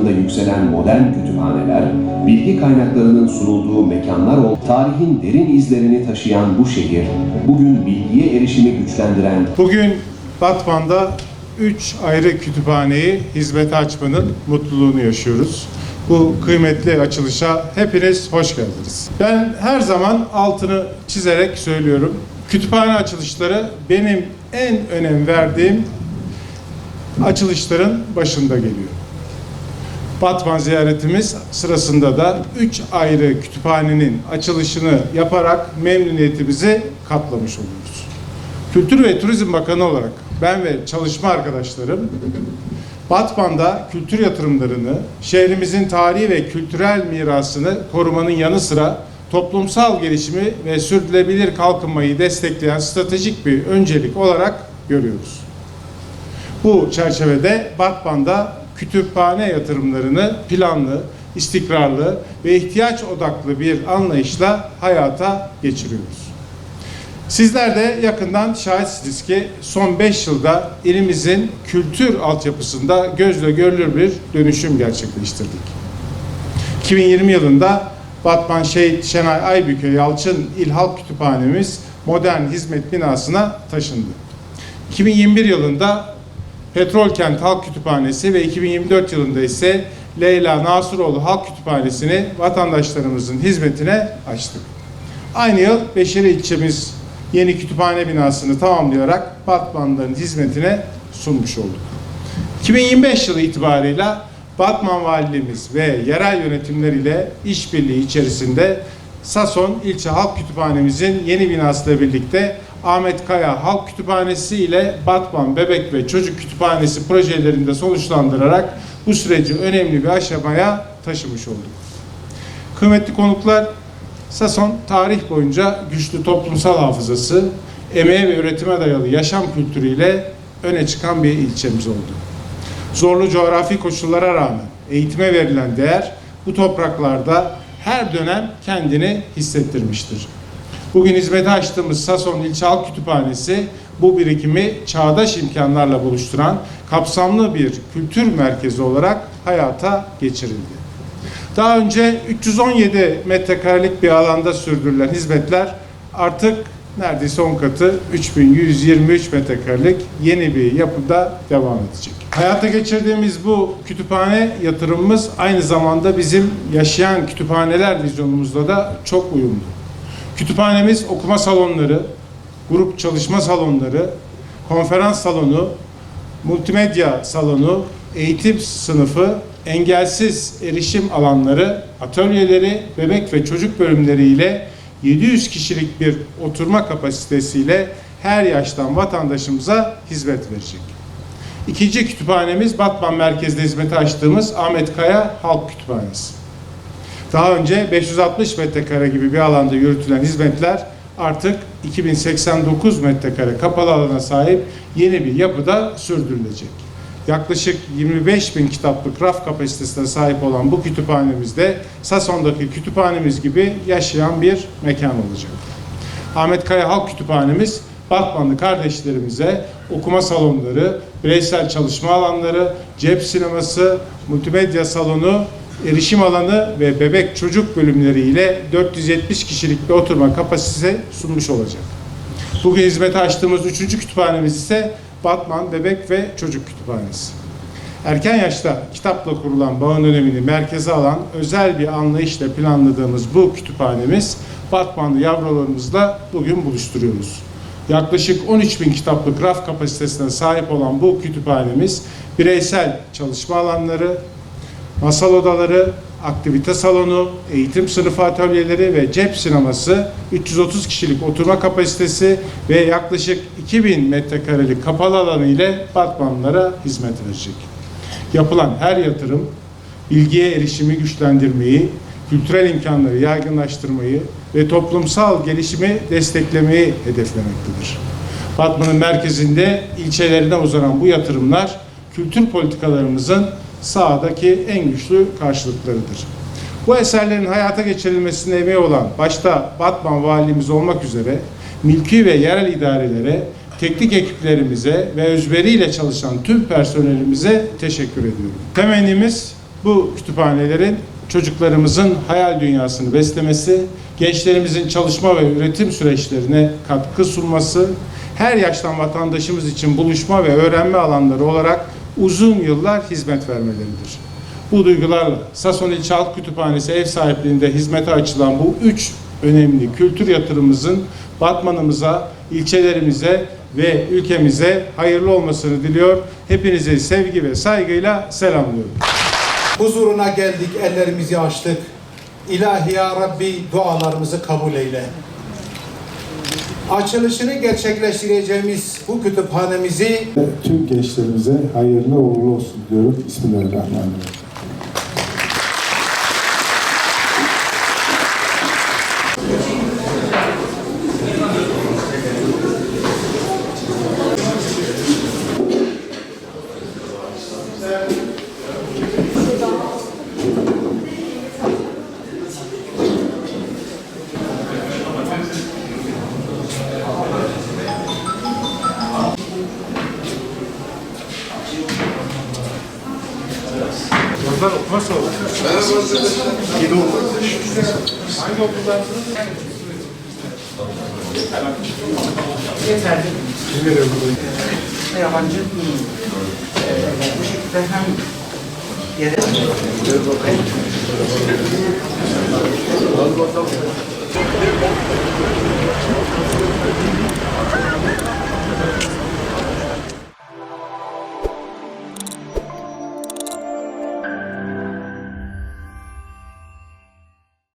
yanında yükselen modern kütüphaneler, bilgi kaynaklarının sunulduğu mekanlar tarihin derin izlerini taşıyan bu şehir, bugün bilgiye erişimi güçlendiren... Bugün Batman'da 3 ayrı kütüphaneyi hizmete açmanın mutluluğunu yaşıyoruz. Bu kıymetli açılışa hepiniz hoş geldiniz. Ben her zaman altını çizerek söylüyorum. Kütüphane açılışları benim en önem verdiğim açılışların başında geliyor. Batman ziyaretimiz sırasında da 3 ayrı kütüphanenin açılışını yaparak memnuniyetimizi katlamış oluyoruz. Kültür ve Turizm Bakanı olarak ben ve çalışma arkadaşlarım Batman'da kültür yatırımlarını, şehrimizin tarihi ve kültürel mirasını korumanın yanı sıra toplumsal gelişimi ve sürdürülebilir kalkınmayı destekleyen stratejik bir öncelik olarak görüyoruz. Bu çerçevede Batman'da kütüphane yatırımlarını planlı, istikrarlı ve ihtiyaç odaklı bir anlayışla hayata geçiriyoruz. Sizler de yakından şahitsiniz ki son 5 yılda ilimizin kültür altyapısında gözle görülür bir dönüşüm gerçekleştirdik. 2020 yılında Batman Şehit Şenay Aybüke Yalçın İl Halk Kütüphanemiz modern hizmet binasına taşındı. 2021 yılında Petrolkent Halk Kütüphanesi ve 2024 yılında ise Leyla Nasuroğlu Halk Kütüphanesi'ni vatandaşlarımızın hizmetine açtık. Aynı yıl Beşeri ilçemiz yeni kütüphane binasını tamamlayarak Batmanlıların hizmetine sunmuş olduk. 2025 yılı itibarıyla Batman Valiliğimiz ve yerel yönetimler ile işbirliği içerisinde Sason İlçe Halk Kütüphanemizin yeni binasıyla birlikte Ahmet Kaya Halk Kütüphanesi ile Batman Bebek ve Çocuk Kütüphanesi projelerinde sonuçlandırarak bu süreci önemli bir aşamaya taşımış olduk. Kıymetli konuklar, Sason tarih boyunca güçlü toplumsal hafızası, emeğe ve üretime dayalı yaşam kültürüyle öne çıkan bir ilçemiz oldu. Zorlu coğrafi koşullara rağmen eğitime verilen değer bu topraklarda her dönem kendini hissettirmiştir. Bugün hizmete açtığımız Sason İlçe Halk Kütüphanesi bu birikimi çağdaş imkanlarla buluşturan kapsamlı bir kültür merkezi olarak hayata geçirildi. Daha önce 317 metrekarelik bir alanda sürdürülen hizmetler artık neredeyse 10 katı 3123 metrekarelik yeni bir yapıda devam edecek. Hayata geçirdiğimiz bu kütüphane yatırımımız aynı zamanda bizim yaşayan kütüphaneler vizyonumuzla da çok uyumlu. Kütüphanemiz okuma salonları, grup çalışma salonları, konferans salonu, multimedya salonu, eğitim sınıfı, engelsiz erişim alanları, atölyeleri, bebek ve çocuk bölümleriyle 700 kişilik bir oturma kapasitesiyle her yaştan vatandaşımıza hizmet verecek. İkinci kütüphanemiz Batman merkezde hizmete açtığımız Ahmet Kaya Halk Kütüphanesi. Daha önce 560 metrekare gibi bir alanda yürütülen hizmetler artık 2089 metrekare kapalı alana sahip yeni bir yapıda sürdürülecek. Yaklaşık 25.000 kitaplık raf kapasitesine sahip olan bu kütüphanemizde Sason'daki kütüphanemiz gibi yaşayan bir mekan olacak. Ahmet Kaya Halk Kütüphanemiz Batmanlı kardeşlerimize okuma salonları, bireysel çalışma alanları, cep sineması, multimedya salonu, erişim alanı ve bebek çocuk bölümleriyle 470 kişilik bir oturma kapasitesi sunmuş olacak. Bugün hizmete açtığımız 3. kütüphanemiz ise Batman Bebek ve Çocuk Kütüphanesi. Erken yaşta kitapla kurulan bağın önemini merkeze alan özel bir anlayışla planladığımız bu kütüphanemiz Batmanlı yavrularımızla bugün buluşturuyoruz. Yaklaşık 13.000 kitaplık raf kapasitesine sahip olan bu kütüphanemiz bireysel çalışma alanları, masal odaları, aktivite salonu, eğitim sınıfı atölyeleri ve cep sineması, 330 kişilik oturma kapasitesi ve yaklaşık 2000 metrekarelik kapalı alanı ile Batmanlılara hizmet verecek. Yapılan her yatırım, bilgiye erişimi güçlendirmeyi, kültürel imkanları yaygınlaştırmayı ve toplumsal gelişimi desteklemeyi hedeflemektedir. Batman'ın merkezinde ilçelerine uzanan bu yatırımlar, kültür politikalarımızın sahadaki en güçlü karşılıklarıdır. Bu eserlerin hayata geçirilmesine emeği olan başta Batman Valiliğimiz olmak üzere mülki ve yerel idarelere, teknik ekiplerimize ve özveriyle çalışan tüm personelimize teşekkür ediyorum. Temennimiz bu kütüphanelerin çocuklarımızın hayal dünyasını beslemesi, gençlerimizin çalışma ve üretim süreçlerine katkı sunması, her yaştan vatandaşımız için buluşma ve öğrenme alanları olarak uzun yıllar hizmet vermeleridir. Bu duygularla Sason İlçe Halk Kütüphanesi ev sahipliğinde hizmete açılan bu 3 önemli kültür yatırımımızın Batman'ımıza, ilçelerimize ve ülkemize hayırlı olmasını diliyor. Hepinizi sevgi ve saygıyla selamlıyorum. Huzuruna geldik, ellerimizi açtık. İlahi ya Rabbi dualarımızı kabul eyle. Açılışını gerçekleştireceğimiz bu kütüphanemizi tüm gençlerimize hayırlı uğurlu olsun diyorum. Bismillahirrahmanirrahim. Yollar nasıl olur? Hangi okuldansınız? Yeterli. Yabancı bu şekilde hem yere